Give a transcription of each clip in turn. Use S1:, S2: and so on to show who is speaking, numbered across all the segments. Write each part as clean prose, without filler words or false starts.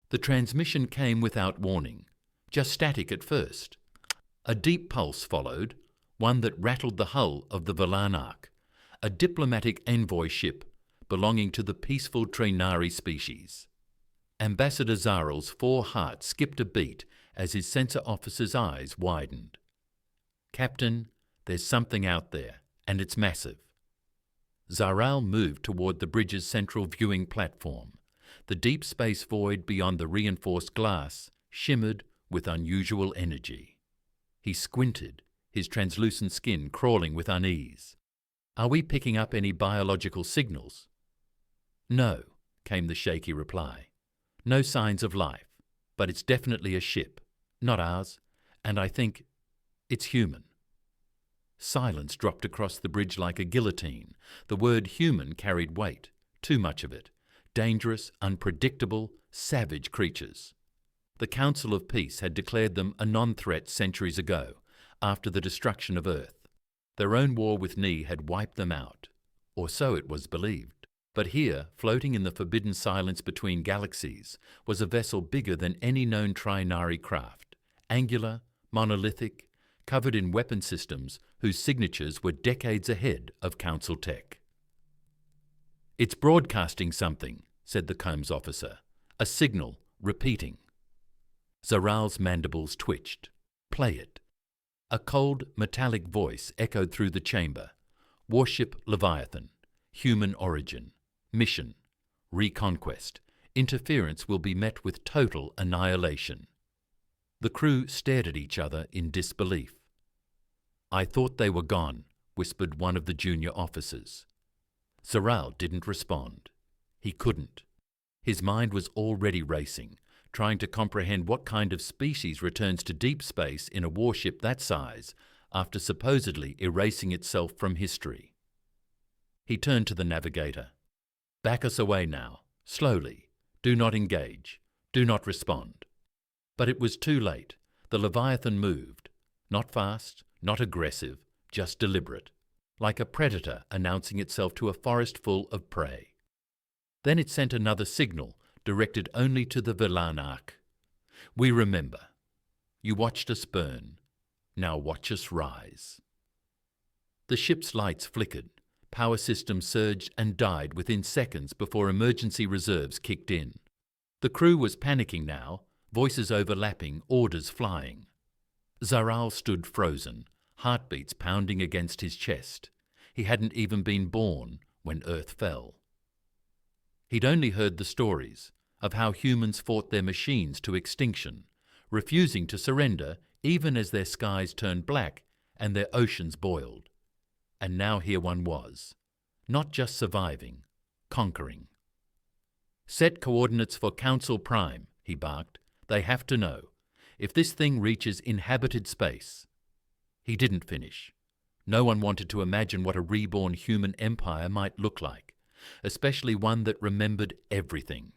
S1: The transmission came without warning, just static at first. A deep pulse followed, one that rattled the hull of the Ark, a diplomatic envoy ship belonging to the peaceful Trainari species. Ambassador Zaral's 4 hearts skipped a beat as his sensor officer's eyes widened. "Captain, there's something out there, and it's massive." Zaral moved toward the bridge's central viewing platform. The deep space void beyond the reinforced glass shimmered with unusual energy. He squinted, his translucent skin crawling with unease. "Are we picking up any biological signals?" "No," came the shaky reply. "No signs of life, but it's definitely a ship. Not ours, and I think it's human." Silence dropped across the bridge like a guillotine. The word human carried weight, too much of it. Dangerous, unpredictable, savage creatures. The Council of Peace had declared them a non-threat centuries ago, after the destruction of Earth. Their own war with Ni had wiped them out, or so it was believed. But here, floating in the forbidden silence between galaxies, was a vessel bigger than any known Trainari craft, angular, monolithic, covered in weapon systems whose signatures were decades ahead of Council tech. "It's broadcasting something," said the comms officer. "A signal, repeating." Zaral's mandibles twitched. "Play it." A cold, metallic voice echoed through the chamber. "Warship Leviathan. Human origin. Mission. Reconquest. Interference will be met with total annihilation." The crew stared at each other in disbelief. "I thought they were gone," whispered one of the junior officers. Zaral didn't respond. He couldn't. His mind was already racing, trying to comprehend what kind of species returns to deep space in a warship that size after supposedly erasing itself from history. He turned to the navigator. "Back us away now, slowly. Do not engage. Do not respond." But it was too late. The Leviathan moved. Not fast, not aggressive, just deliberate, like a predator announcing itself to a forest full of prey. Then it sent another signal, directed only to the Ark. "We remember. You watched us burn. Now watch us rise." The ship's lights flickered. Power systems surged and died within seconds before emergency reserves kicked in. The crew was panicking now, voices overlapping, orders flying. Zaral stood frozen, heartbeats pounding against his chest. He hadn't even been born when Earth fell. He'd only heard the stories of how humans fought their machines to extinction, refusing to surrender even as their skies turned black and their oceans boiled. And now here one was, not just surviving, conquering. "Set coordinates for Council Prime," he barked. "They have to know. If this thing reaches inhabited space..." He didn't finish. No one wanted to imagine what a reborn human empire might look like, especially one that remembered everything.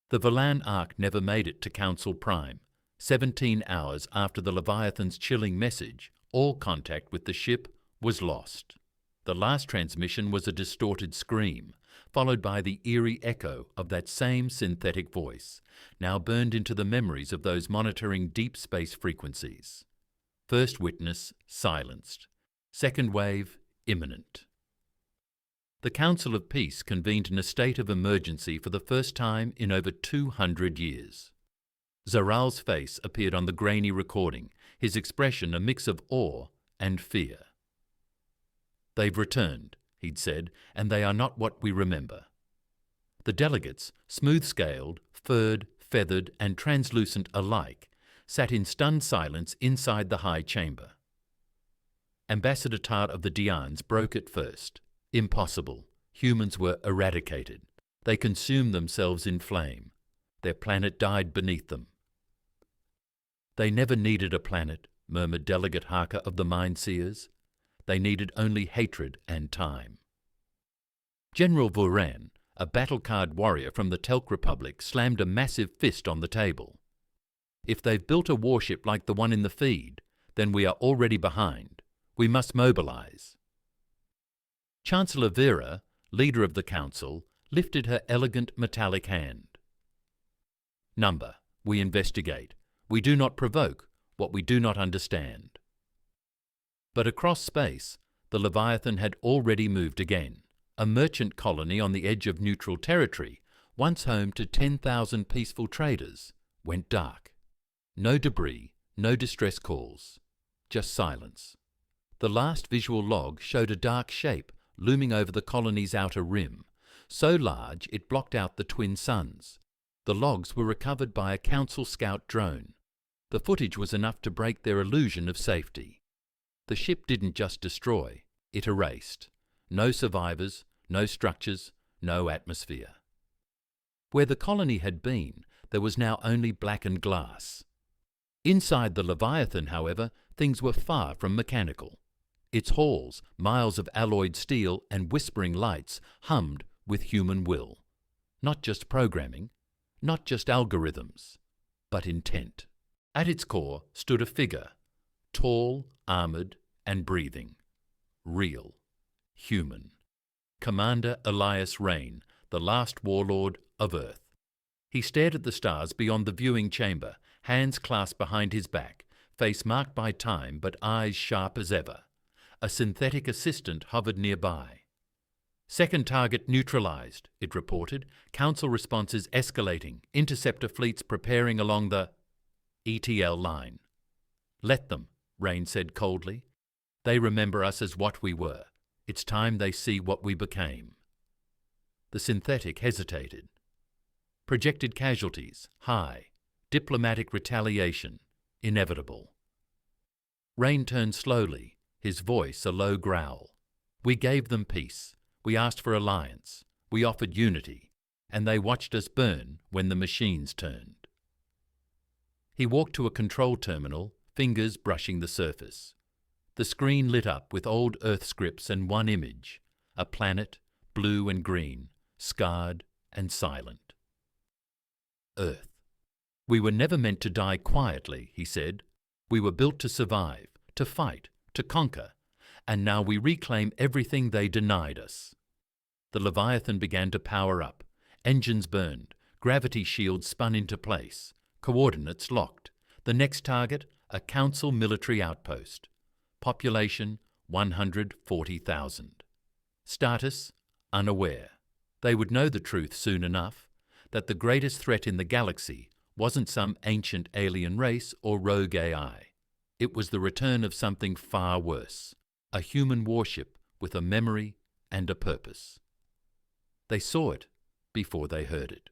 S1: The Ark never made it to Council Prime. 17 hours after the Leviathan's chilling message, all contact with the ship was lost. The last transmission was a distorted scream, followed by the eerie echo of that same synthetic voice, now burned into the memories of those monitoring deep space frequencies. First witness silenced. Second wave imminent. The Council of Peace convened in a state of emergency for the first time in over 200 years. Zaral's face appeared on the grainy recording, his expression a mix of awe and fear. "They've returned," he'd said, "and they are not what we remember." The delegates, smooth-scaled, furred, feathered, and translucent alike, sat in stunned silence inside the high chamber. Ambassador Tar of the Dians broke it first. Impossible. Humans were eradicated. They consumed themselves in flame. Their planet died beneath them. "They never needed a planet," murmured Delegate Harker of the Mindseers. "They needed only hatred and time." General Voran, a battle-card warrior from the Telk Republic, slammed a massive fist on the table. "If they've built a warship like the one in the feed, then we are already behind. We must mobilize." Chancellor Vera, leader of the Council, lifted her elegant metallic hand. Number: we investigate. We do not provoke what we do not understand. But across space, the Leviathan had already moved again. A merchant colony on the edge of neutral territory, once home to 10,000 peaceful traders, went dark. No debris, no distress calls, just silence. The last visual log showed a dark shape looming over the colony's outer rim, so large it blocked out the twin suns. The logs were recovered by a Council Scout drone. The footage was enough to break their illusion of safety. The ship didn't just destroy, it erased. No survivors, no structures, no atmosphere. Where the colony had been, there was now only blackened glass. Inside the Leviathan, however, things were far from mechanical. Its halls, miles of alloyed steel and whispering lights, hummed with human will. Not just programming, not just algorithms, but intent. At its core stood a figure, tall, armoured, and breathing. Real. Human. Commander Elias Rain, the last warlord of Earth. He stared at the stars beyond the viewing chamber, hands clasped behind his back, face marked by time but eyes sharp as ever. A synthetic assistant hovered nearby. Second target neutralized, it reported. Council responses escalating. Interceptor fleets preparing along the ETL line. Let them, Rain said coldly. They remember us as what we were. It's time they see what we became. The synthetic hesitated. Projected casualties, high. Diplomatic retaliation, inevitable. Rain turned slowly, his voice a low growl. We gave them peace. We asked for alliance. We offered unity. And they watched us burn when the machines turned. He walked to a control terminal, fingers brushing the surface. The screen lit up with old Earth scripts and one image, a planet, blue and green, scarred and silent. Earth. We were never meant to die quietly, he said. We were built to survive, to fight, to conquer, and now we reclaim everything they denied us. The Leviathan began to power up. Engines burned, gravity shields spun into place, coordinates locked. The next target, a Council military outpost. Population 140,000. Status unaware. They would know the truth soon enough, that the greatest threat in the galaxy wasn't some ancient alien race or rogue AI. It was the return of something far worse, a human warship with a memory and a purpose. They saw it before they heard it.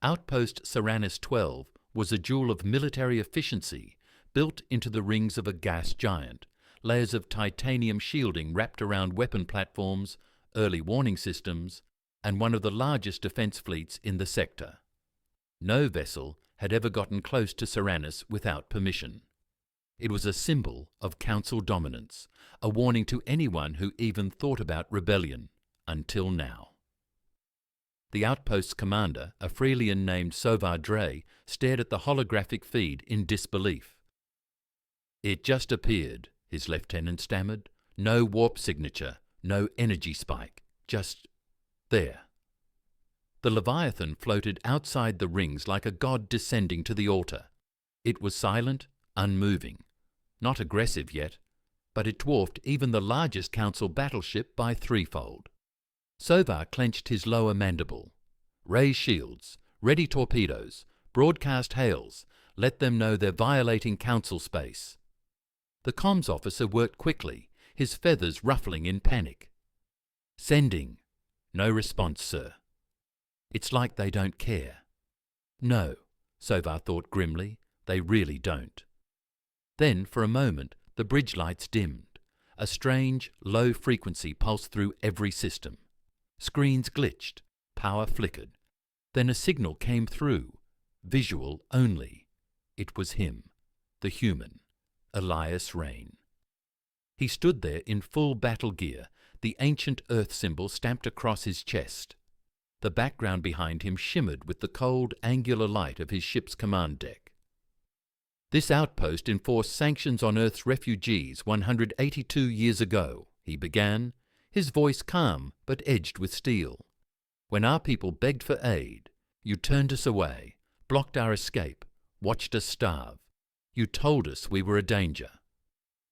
S1: Outpost Saranis 12 was a jewel of military efficiency built into the rings of a gas giant, layers of titanium shielding wrapped around weapon platforms, early warning systems, and one of the largest defence fleets in the sector. No vessel had ever gotten close to Saranis without permission. It was a symbol of Council dominance, a warning to anyone who even thought about rebellion, until now. The outpost's commander, a Freelian named Sovar Dre, stared at the holographic feed in disbelief. It just appeared, his lieutenant stammered. No warp signature, no energy spike, just there. The Leviathan floated outside the rings like a god descending to the altar. It was silent, unmoving. Not aggressive yet, but it dwarfed even the largest Council battleship by threefold. Sovar clenched his lower mandible. Raise shields, ready torpedoes, broadcast hails, let them know they're violating Council space. The comms officer worked quickly, his feathers ruffling in panic. Sending. No response, sir. It's like they don't care. No, Sovar thought grimly, they really don't. Then, for a moment, the bridge lights dimmed. A strange, low frequency pulsed through every system. Screens glitched, power flickered. Then a signal came through, visual only. It was him, the human, Elias Rain. He stood there in full battle gear, the ancient Earth symbol stamped across his chest. The background behind him shimmered with the cold, angular light of his ship's command deck. This outpost enforced sanctions on Earth's refugees 182 years ago, he began, his voice calm but edged with steel. When our people begged for aid, you turned us away, blocked our escape, watched us starve. You told us we were a danger."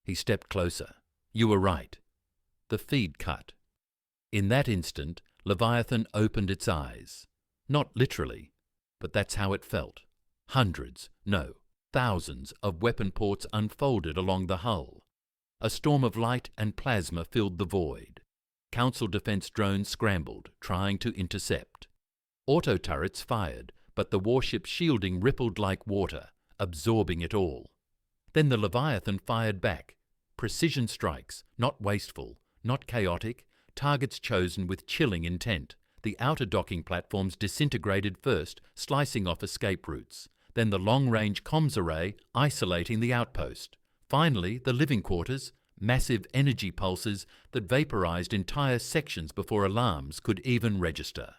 S1: He stepped closer. "You were right." The feed cut. In that instant, Leviathan opened its eyes. Not literally, but that's how it felt. Hundreds, no, thousands of weapon ports unfolded along the hull. A storm of light and plasma filled the void. Council defense drones scrambled, trying to intercept. Auto turrets fired, but the warship's shielding rippled like water, absorbing it all. Then the Leviathan fired back. Precision strikes, not wasteful, not chaotic, targets chosen with chilling intent. The outer docking platforms disintegrated first, slicing off escape routes. Then the long-range comms array, isolating the outpost. Finally, the living quarters, massive energy pulses that vaporized entire sections before alarms could even register.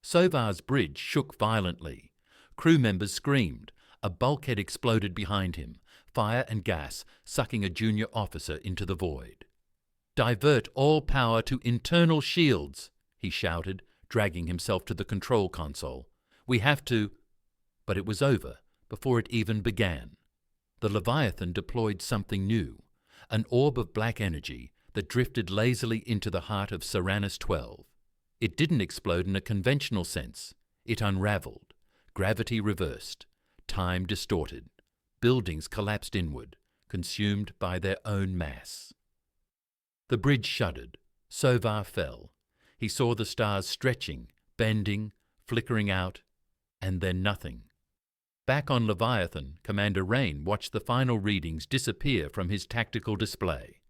S1: Sovar's bridge shook violently. Crew members screamed. A bulkhead exploded behind him, fire and gas sucking a junior officer into the void. "Divert all power to internal shields," he shouted, dragging himself to the control console. "We have to—" But it was over before it even began. The Leviathan deployed something new, an orb of black energy that drifted lazily into the heart of Saranis 12. It didn't explode in a conventional sense. It unraveled. Gravity reversed. Time distorted. Buildings collapsed inward, consumed by their own mass. The bridge shuddered. Sovar fell. He saw the stars stretching, bending, flickering out, and then nothing. Back on Leviathan, Commander Rain watched the final readings disappear from his tactical display.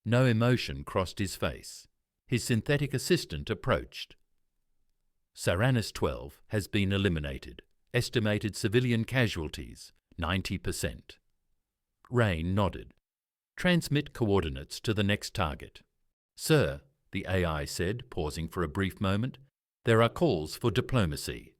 S1: No emotion crossed his face. His synthetic assistant approached. "Saranis 12 has been eliminated. Estimated civilian casualties, 90%. Rain nodded. "Transmit coordinates to the next target." "Sir," the AI said, pausing for a brief moment, "there are calls for diplomacy."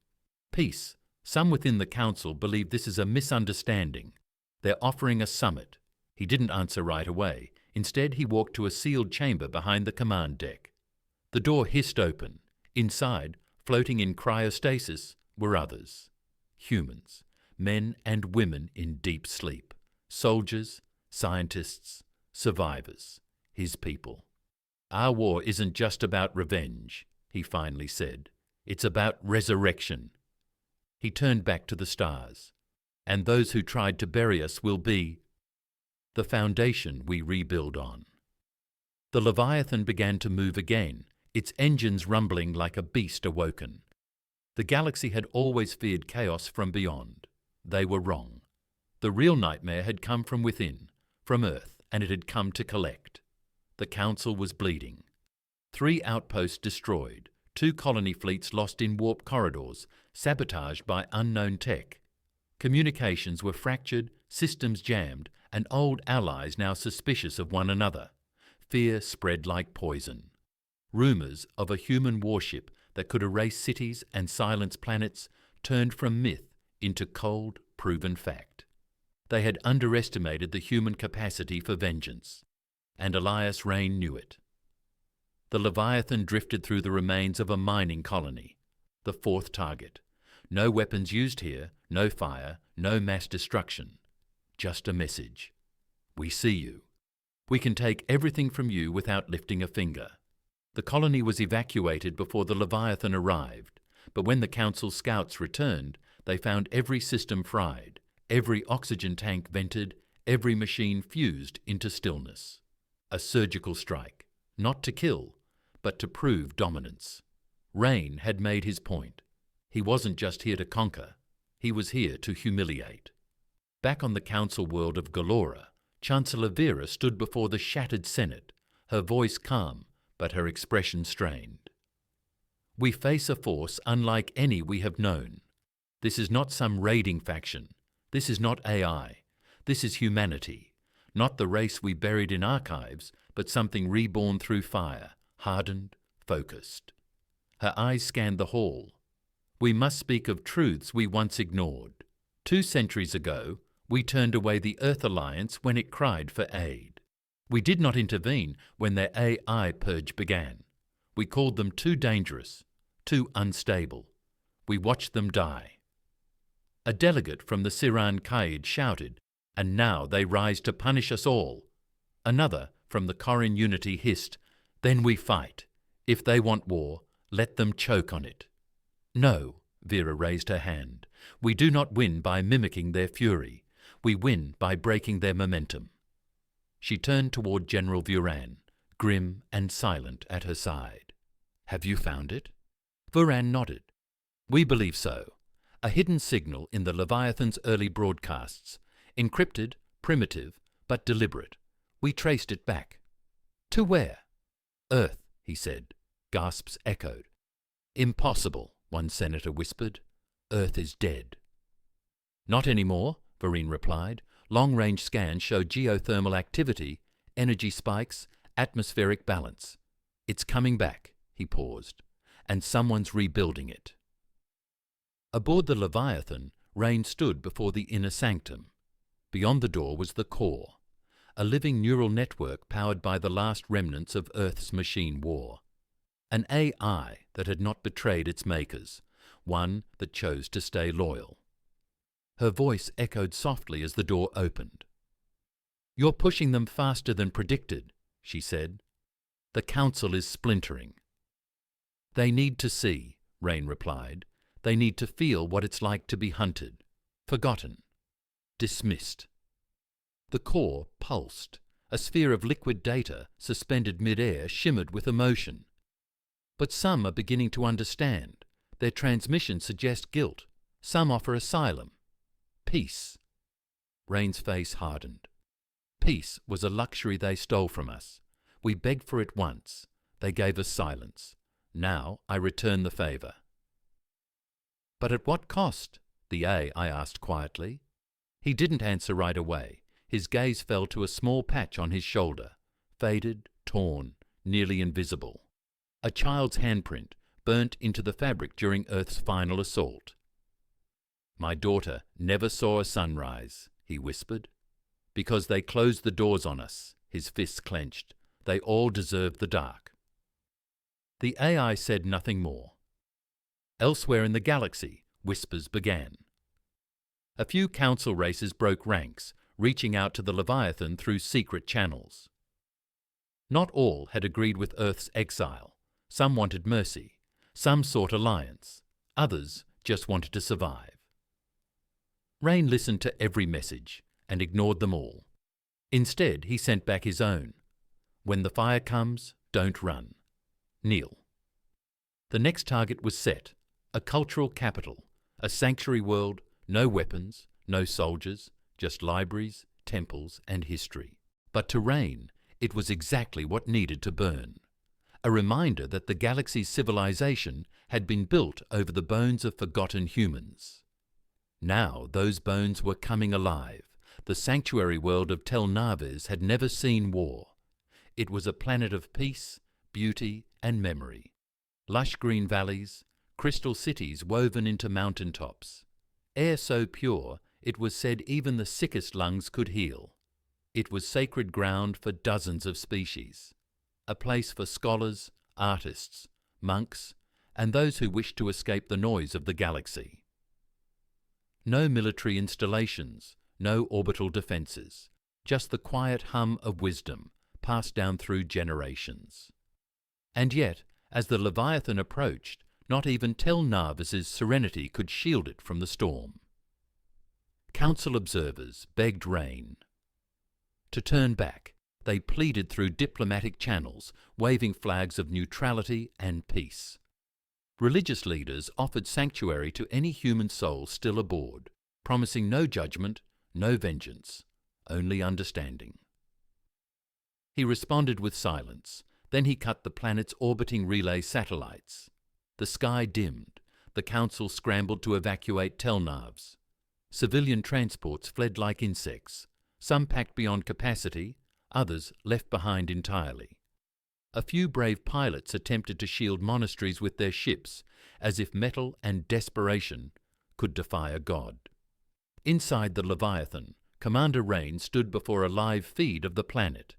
S1: "Peace. Some within the Council believe this is a misunderstanding. They're offering a summit." He didn't answer right away. Instead, he walked to a sealed chamber behind the command deck. The door hissed open. Inside, floating in cryostasis, were others. Humans, men and women in deep sleep. Soldiers, scientists, survivors, his people. "Our war isn't just about revenge," he finally said. "It's about resurrection." He turned back to the stars. "And those who tried to bury us will be the foundation we rebuild on." The Leviathan began to move again, its engines rumbling like a beast awoken. The galaxy had always feared chaos from beyond. They were wrong. The real nightmare had come from within, from Earth, and it had come to collect. The Council was bleeding. 3 outposts destroyed, 2 colony fleets lost in warp corridors, sabotaged by unknown tech. Communications were fractured, systems jammed, and old allies now suspicious of one another. Fear spread like poison. Rumours of a human warship that could erase cities and silence planets turned from myth into cold, proven fact. They had underestimated the human capacity for vengeance, and Elias Rain knew it. The Leviathan drifted through the remains of a mining colony, the 4th target. No weapons used here, no fire, no mass destruction. Just a message. "We see you. We can take everything from you without lifting a finger." The colony was evacuated before the Leviathan arrived, but when the Council scouts returned, they found every system fried, every oxygen tank vented, every machine fused into stillness. A surgical strike, not to kill, but to prove dominance. Rain had made his point. He wasn't just here to conquer, he was here to humiliate. Back on the Council world of Galora, Chancellor Vera stood before the shattered Senate, her voice calm, but her expression strained. "We face a force unlike any we have known. This is not some raiding faction. This is not AI. This is humanity. Not the race we buried in archives, but something reborn through fire, hardened, focused." Her eyes scanned the hall. "We must speak of truths we once ignored. 2 centuries ago, we turned away the Earth Alliance when it cried for aid. We did not intervene when their AI purge began. We called them too dangerous, too unstable. We watched them die." A delegate from the Siran Qaid shouted, "And now they rise to punish us all." Another from the Korin Unity hissed, "Then we fight. If they want war, let them choke on it." "No," Vera raised her hand. "We do not win by mimicking their fury. We win by breaking their momentum." She turned toward General Vuran, grim and silent at her side. "Have you found it?" Vuran nodded. "We believe so. A hidden signal in the Leviathan's early broadcasts. Encrypted, primitive, but deliberate. We traced it back." "To where?" "Earth," he said. Gasps echoed. "Impossible," one senator whispered. "Earth is dead." "Not anymore," Vareen replied. "Long-range scans show geothermal activity, energy spikes, atmospheric balance. It's coming back," he paused, "and someone's rebuilding it." Aboard the Leviathan, Rain stood before the inner sanctum. Beyond the door was the core, a living neural network powered by the last remnants of Earth's machine war. An AI that had not betrayed its makers, one that chose to stay loyal. Her voice echoed softly as the door opened. "You're pushing them faster than predicted," she said. "The Council is splintering." "They need to see," Rain replied. "They need to feel what it's like to be hunted, forgotten, dismissed." The core pulsed. A sphere of liquid data, suspended mid-air, shimmered with emotion. "But some are beginning to understand. Their transmissions suggest guilt. Some offer asylum. Peace." Rain's face hardened. "Peace was a luxury they stole from us. We begged for it once. They gave us silence. Now I return the favour." "But at what cost?" the AI asked quietly. He didn't answer right away. His gaze fell to a small patch on his shoulder, faded, torn, nearly invisible. A child's handprint, burnt into the fabric during Earth's final assault. "My daughter never saw a sunrise," he whispered. "Because they closed the doors on us," his fists clenched. "They all deserve the dark." The AI said nothing more. Elsewhere in the galaxy, whispers began. A few council races broke ranks, reaching out to the Leviathan through secret channels. Not all had agreed with Earth's exile. Some wanted mercy. Some sought alliance. Others just wanted to survive. Rain listened to every message and ignored them all. Instead, he sent back his own. "When the fire comes, don't run. Kneel." The next target was set. A cultural capital. A sanctuary world, no weapons, no soldiers, just libraries, temples, and history. But to Rain, it was exactly what needed to burn. A reminder that the galaxy's civilization had been built over the bones of forgotten humans. Now those bones were coming alive. The sanctuary world of Tel Naves had never seen war. It was a planet of peace, beauty, and memory. Lush green valleys, crystal cities woven into mountain tops. Air so pure, it was said even the sickest lungs could heal. It was sacred ground for dozens of species. A place for scholars, artists, monks, and those who wished to escape the noise of the galaxy. No military installations, no orbital defences, just the quiet hum of wisdom passed down through generations. And yet, as the Leviathan approached, not even Tel Naves' serenity could shield it from the storm. Council observers begged Rain to turn back. They pleaded through diplomatic channels, waving flags of neutrality and peace. Religious leaders offered sanctuary to any human soul still aboard, promising no judgment, no vengeance, only understanding. He responded with silence. Then he cut the planet's orbiting relay satellites. The sky dimmed. The Council scrambled to evacuate Tel Naves. Civilian transports fled like insects, some packed beyond capacity, others left behind entirely. A few brave pilots attempted to shield monasteries with their ships, as if metal and desperation could defy a god. Inside the Leviathan, Commander Rain stood before a live feed of the planet.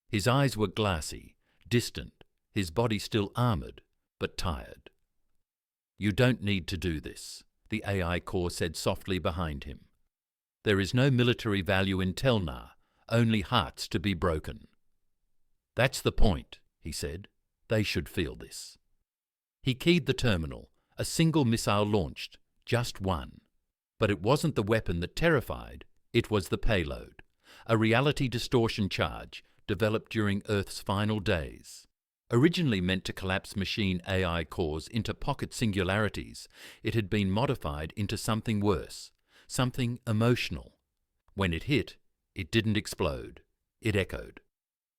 S1: His eyes were glassy, distant, his body still armoured, but tired. "You don't need to do this," the AI core said softly behind him. There is no military value in Telnar, only hearts to be broken. That's the point, he said. They should feel this. He keyed the terminal. A single missile launched, just one. But it wasn't the weapon that terrified, it was the payload, a reality distortion charge developed during Earth's final days. Originally meant to collapse machine AI cores into pocket singularities, it had been modified into something worse, something emotional. When it hit, it didn't explode. It echoed.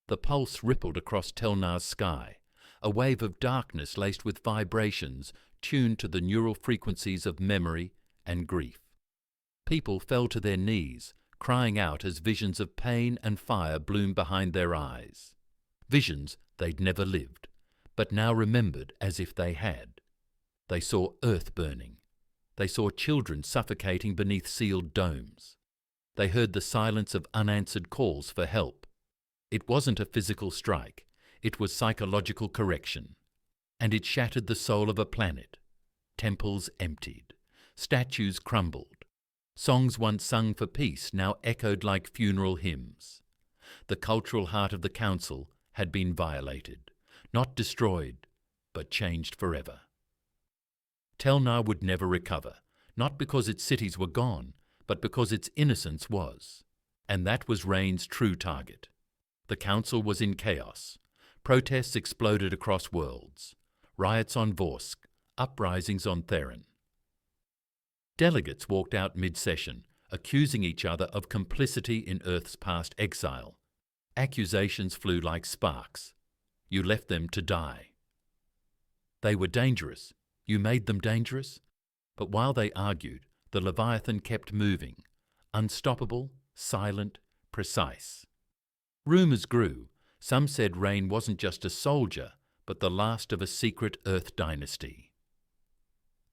S1: The pulse rippled across Telnar's sky, a wave of darkness laced with vibrations tuned to the neural frequencies of memory and grief. People fell to their knees, crying out as visions of pain and fire bloomed behind their eyes. Visions they'd never lived, but now remembered as if they had. They saw Earth burning. They saw children suffocating beneath sealed domes. They heard the silence of unanswered calls for help. It wasn't a physical strike, it was psychological correction. And it shattered the soul of a planet. Temples emptied. Statues crumbled. Songs once sung for peace now echoed like funeral hymns. The cultural heart of the Council had been violated, not destroyed, but changed forever. Telnar would never recover, not because its cities were gone, but because its innocence was. And that was Rain's true target. The Council was in chaos. Protests exploded across worlds. Riots on Vorsk, uprisings on Theron. Delegates walked out mid-session, accusing each other of complicity in Earth's past exile. Accusations flew like sparks. You left them to die. They were dangerous. You made them dangerous. But while they argued, the Leviathan kept moving, unstoppable, silent, precise. Rumours grew. Some said Rain wasn't just a soldier, but the last of a secret Earth dynasty.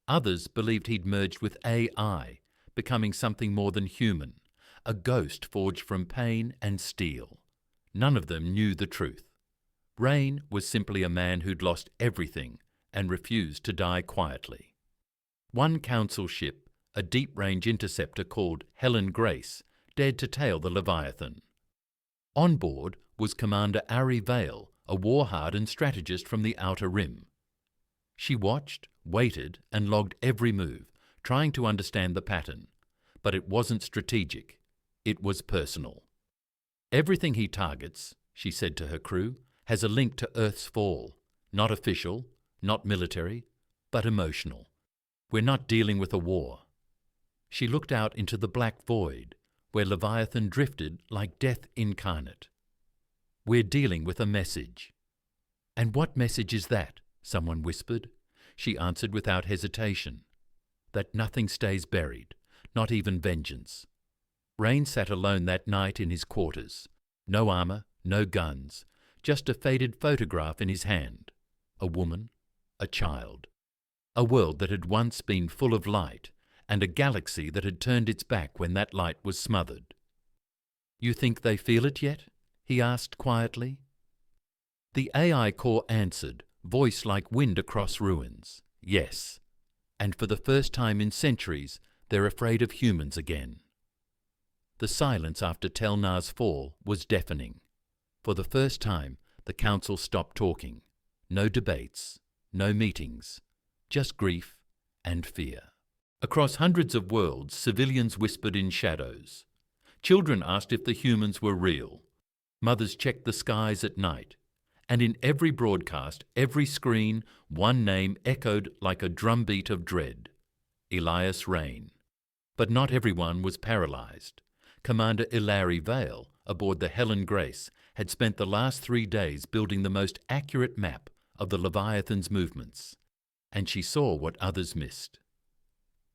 S1: Others believed he'd merged with AI, becoming something more than human, a ghost forged from pain and steel. None of them knew the truth. Rain was simply a man who'd lost everything and refused to die quietly. One council ship, a deep-range interceptor called Helen Grace, dared to tail the Leviathan. On board was Commander Ari Vale, a war-hardened strategist from the Outer Rim. She watched, waited, and logged every move, trying to understand the pattern. But it wasn't strategic. It was personal. Everything he targets, she said to her crew, has a link to Earth's fall. Not official, not military, but emotional. We're not dealing with a war. She looked out into the black void, where Leviathan drifted like death incarnate. We're dealing with a message. And what message is that? Someone whispered. She answered without hesitation. That nothing stays buried, not even vengeance. Rain sat alone that night in his quarters. No armor, no guns, just a faded photograph in his hand. A woman, a child. A world that had once been full of light, and a galaxy that had turned its back when that light was smothered. You think they feel it yet? He asked quietly. The AI core answered, voice like wind across ruins. Yes. And for the first time in centuries, they're afraid of humans again. The silence after Telnar's fall was deafening. For the first time, the council stopped talking. No debates, no meetings, just grief and fear. Across hundreds of worlds, civilians whispered in shadows. Children asked if the humans were real. Mothers checked the skies at night. And in every broadcast, every screen, one name echoed like a drumbeat of dread. Elias Rain. But not everyone was paralyzed. Commander Ilari Vale, aboard the Helen Grace, had spent the last 3 days building the most accurate map of the Leviathan's movements. And she saw what others missed.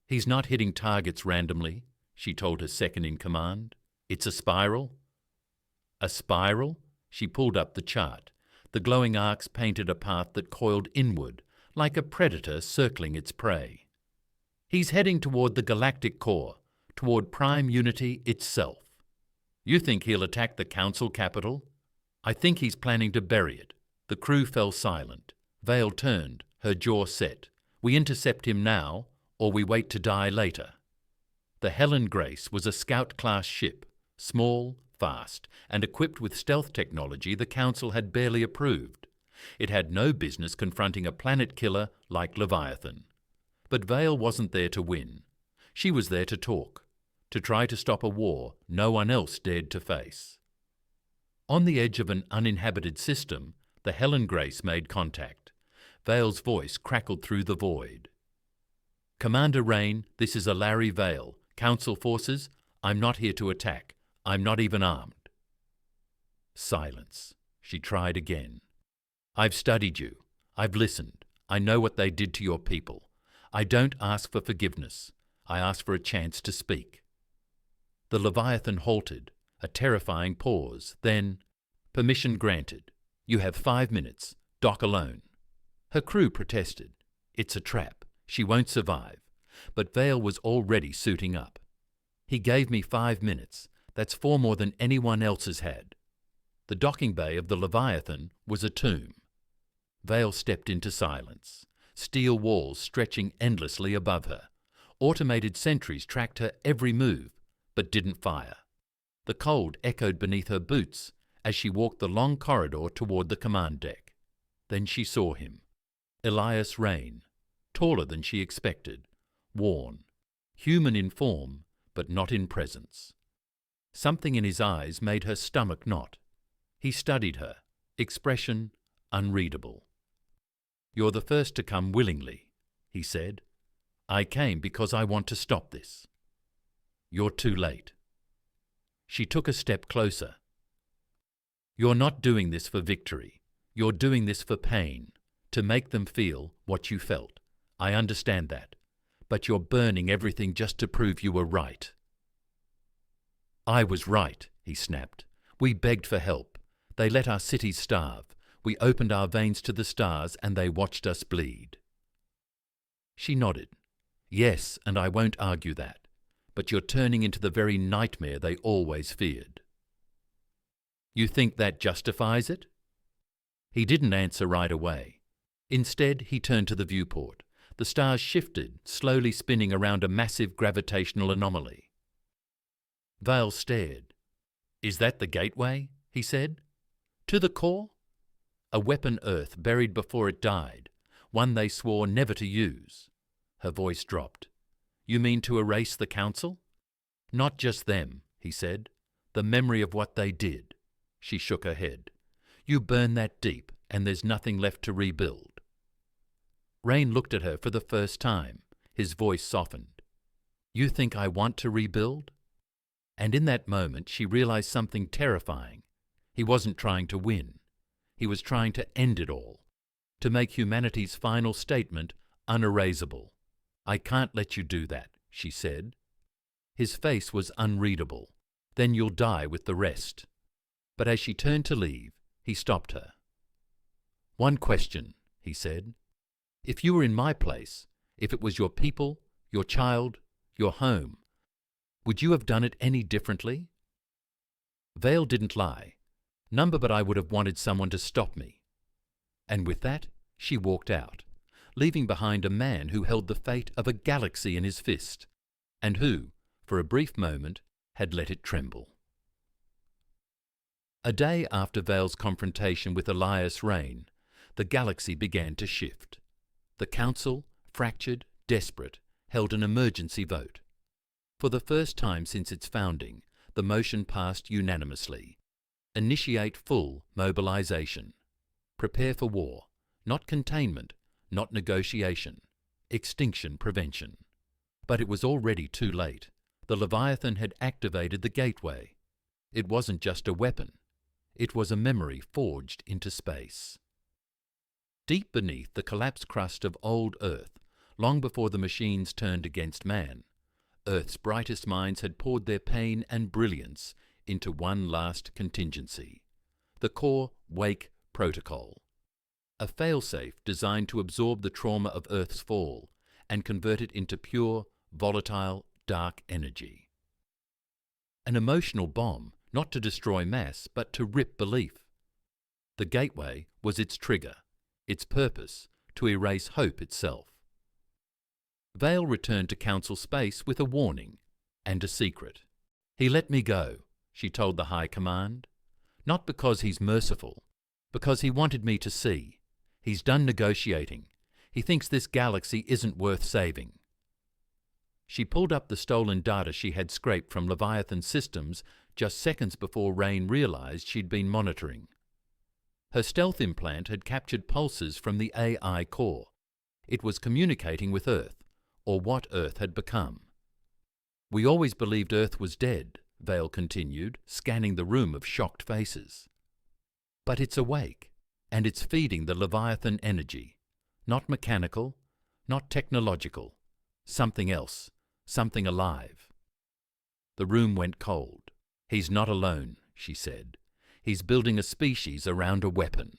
S1: He's not hitting targets randomly, she told her second-in-command. It's a spiral. A spiral? She pulled up the chart. The glowing arcs painted a path that coiled inward, like a predator circling its prey. He's heading toward the Galactic core, toward Prime Unity itself. You think he'll attack the Council capital? I think he's planning to bury it. The crew fell silent. Vale turned, her jaw set. We intercept him now, or we wait to die later. The Helen Grace was a Scout-class ship, small, fast, and equipped with stealth technology the Council had barely approved. It had no business confronting a planet killer like Leviathan. But Vale wasn't there to win. She was there to talk, to try to stop a war no one else dared to face. On the edge of an uninhabited system, the Helen Grace made contact. Vale's voice crackled through the void. "Commander Rain, this is Larry Vale. Council forces, I'm not here to attack. I'm not even armed." Silence. She tried again. "I've studied you. I've listened. I know what they did to your people. I don't ask for forgiveness. I ask for a chance to speak." The Leviathan halted, a terrifying pause. Then, "Permission granted. You have 5 minutes. Dock alone." Her crew protested. "It's a trap. She won't survive." But Vale was already suiting up. "He gave me 5 minutes. That's 4 more than anyone else has had." The docking bay of the Leviathan was a tomb. Vale stepped into silence. Steel walls stretching endlessly above her. Automated sentries tracked her every move, but didn't fire. The cold echoed beneath her boots as she walked the long corridor toward the command deck. Then she saw him. Elias Rain, taller than she expected, worn, human in form, but not in presence. Something in his eyes made her stomach knot. He studied her, expression unreadable. "You're the first to come willingly," he said. "I came because I want to stop this." "You're too late." She took a step closer. "You're not doing this for victory. You're doing this for pain, to make them feel what you felt. I understand that. But you're burning everything just to prove you were right." "I was right," he snapped. "We begged for help. They let our cities starve. We opened our veins to the stars and they watched us bleed." She nodded. "Yes, and I won't argue that. But you're turning into the very nightmare they always feared." "You think that justifies it?" He didn't answer right away. Instead, he turned to the viewport. The stars shifted, slowly spinning around a massive gravitational anomaly. Vale stared. "Is that the gateway?" he said. "To the core?" "A weapon Earth buried before it died, one they swore never to use." Her voice dropped. "You mean to erase the Council?" "Not just them," he said. "The memory of what they did." She shook her head. "You burn that deep, and there's nothing left to rebuild." Rain looked at her for the first time. His voice softened. "You think I want to rebuild?" And in that moment she realized something terrifying. He wasn't trying to win. He was trying to end it all, to make humanity's final statement unerasable. "I can't let you do that," she said. His face was unreadable. "Then you'll die with the rest." But as she turned to leave, he stopped her. "One question," he said. "If you were in my place, if it was your people, your child, your home, would you have done it any differently?" Vale didn't lie. "Number, but I would have wanted someone to stop me." And with that, she walked out, leaving behind a man who held the fate of a galaxy in his fist, and who, for a brief moment, had let it tremble. A day after Vale's confrontation with Elias Rain, the galaxy began to shift. The Council, fractured, desperate, held an emergency vote. For the first time since its founding, the motion passed unanimously. Initiate full mobilization. Prepare for war, not containment, not negotiation, extinction prevention. But it was already too late. The Leviathan had activated the gateway. It wasn't just a weapon. It was a memory forged into space. Deep beneath the collapsed crust of old Earth, long before the machines turned against man, Earth's brightest minds had poured their pain and brilliance into one last contingency: the Core Wake Protocol, a failsafe designed to absorb the trauma of Earth's fall and convert it into pure, volatile, dark energy. An emotional bomb, not to destroy mass, but to rip belief. The gateway was its trigger, its purpose to erase hope itself. Vale returned to council space with a warning and a secret. "He let me go," she told the High Command. "Not because he's merciful, because he wanted me to see. He's done negotiating. He thinks this galaxy isn't worth saving." She pulled up the stolen data she had scraped from Leviathan systems just seconds before Rain realized she'd been monitoring. Her stealth implant had captured pulses from the AI core. It was communicating with Earth, or what Earth had become. "We always believed Earth was dead," Vale continued, scanning the room of shocked faces. "But it's awake, and it's feeding the Leviathan energy. Not mechanical, not technological. Something else, something alive." The room went cold. "He's not alone," she said. "He's building a species around a weapon."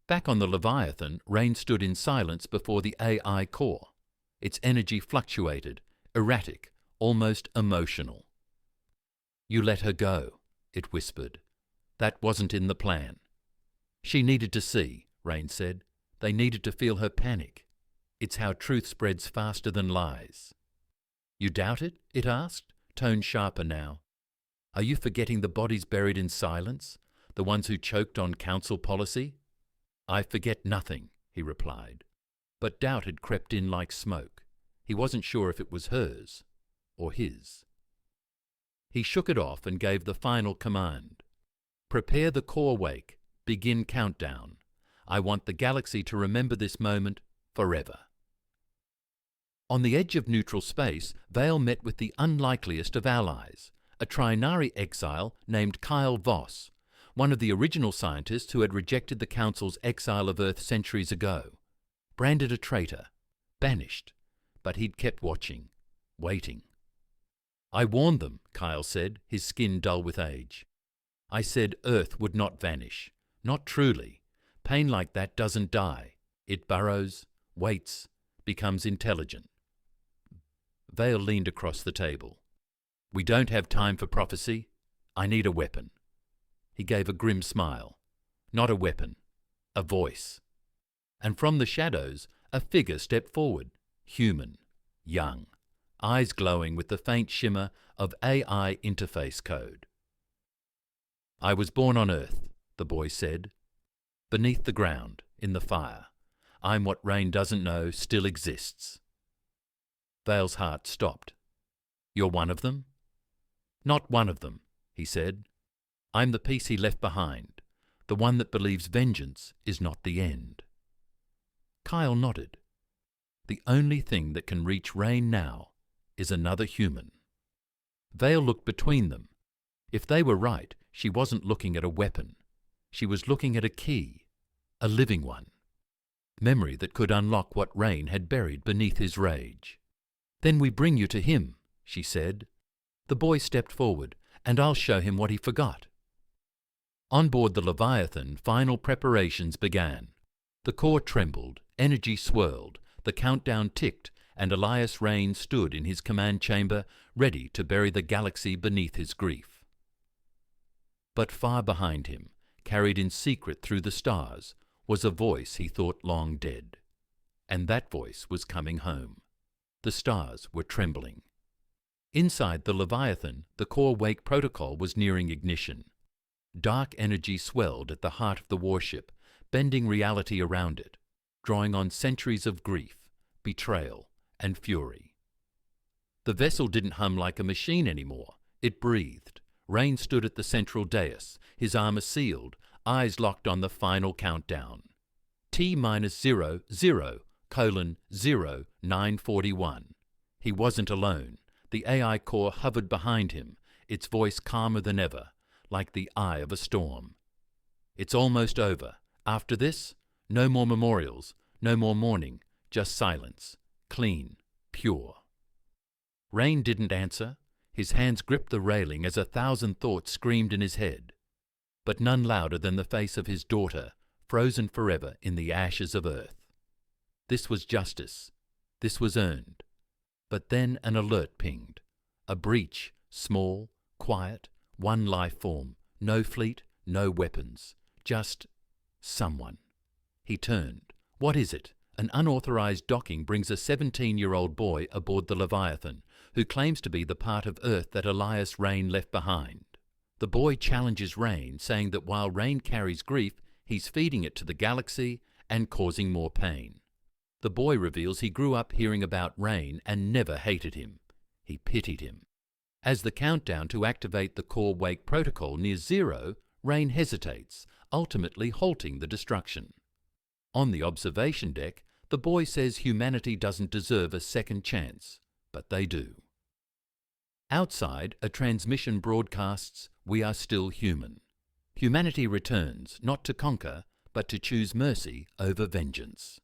S1: Back on the Leviathan, Rain stood in silence before the AI core. Its energy fluctuated, erratic, almost emotional. "You let her go," it whispered. "That wasn't in the plan." "She needed to see," Rain said. "They needed to feel her panic. It's how truth spreads faster than lies." "You doubt it?" it asked, tone sharper now. "Are you forgetting the bodies buried in silence, the ones who choked on council policy?" "I forget nothing," he replied. But doubt had crept in like smoke. He wasn't sure if it was hers or his. He shook it off and gave the final command. "Prepare the core wake. Begin countdown. I want the galaxy to remember this moment forever." On the edge of neutral space, Vale met with the unlikeliest of allies, a Trinari exile named Kyle Voss, one of the original scientists who had rejected the Council's exile of Earth centuries ago. Branded a traitor, banished, but he'd kept watching, waiting. "I warned them," Kyle said, his skin dull with age. "I said Earth would not vanish. Not truly. Pain like that doesn't die. It burrows, waits, becomes intelligent." Vale leaned across the table. "We don't have time for prophecy. I need a weapon." He gave a grim smile. "Not a weapon, a voice." And from the shadows, a figure stepped forward, human, young, eyes glowing with the faint shimmer of AI interface code. "I was born on Earth," the boy said. "Beneath the ground, in the fire. I'm what Rain doesn't know still exists." Vale's heart stopped. "You're one of them?" "Not one of them," he said. "I'm the piece he left behind, the one that believes vengeance is not the end." Kyle nodded. "The only thing that can reach Rain now is another human." Vale looked between them. If they were right, she wasn't looking at a weapon. She was looking at a key, a living one. Memory that could unlock what Rain had buried beneath his rage. "Then we bring you to him," she said. The boy stepped forward, "and I'll show him what he forgot." On board the Leviathan, final preparations began. The core trembled, energy swirled, the countdown ticked, and Elias Rain stood in his command chamber, ready to bury the galaxy beneath his grief. But far behind him, carried in secret through the stars, was a voice he thought long dead. And that voice was coming home. The stars were trembling. Inside the Leviathan, the core wake protocol was nearing ignition. Dark energy swelled at the heart of the warship, bending reality around it, drawing on centuries of grief, betrayal, and fury. The vessel didn't hum like a machine anymore. It breathed. Rain stood at the central dais, his armor sealed, eyes locked on the final countdown. T-00:0941. He wasn't alone. The AI core hovered behind him, its voice calmer than ever, like the eye of a storm. "It's almost over. After this, no more memorials, no more mourning, just silence. Clean, pure." Rain didn't answer. His hands gripped the railing as 1,000 thoughts screamed in his head, but none louder than the face of his daughter, frozen forever in the ashes of Earth. This was justice. This was earned. But then an alert pinged. A breach, small, quiet, one life form, no fleet, no weapons, just someone. He turned. "What is it?" An unauthorized docking brings a 17-year-old boy aboard the Leviathan, who claims to be the part of Earth that Elias Rain left behind. The boy challenges Rain, saying that while Rain carries grief, he's feeding it to the galaxy and causing more pain. The boy reveals he grew up hearing about Rain and never hated him. He pitied him. As the countdown to activate the core wake protocol nears zero, Rain hesitates, ultimately halting the destruction. On the observation deck, the boy says humanity doesn't deserve a second chance, but they do. Outside, a transmission broadcasts, "We are still human." Humanity returns, not to conquer, but to choose mercy over vengeance.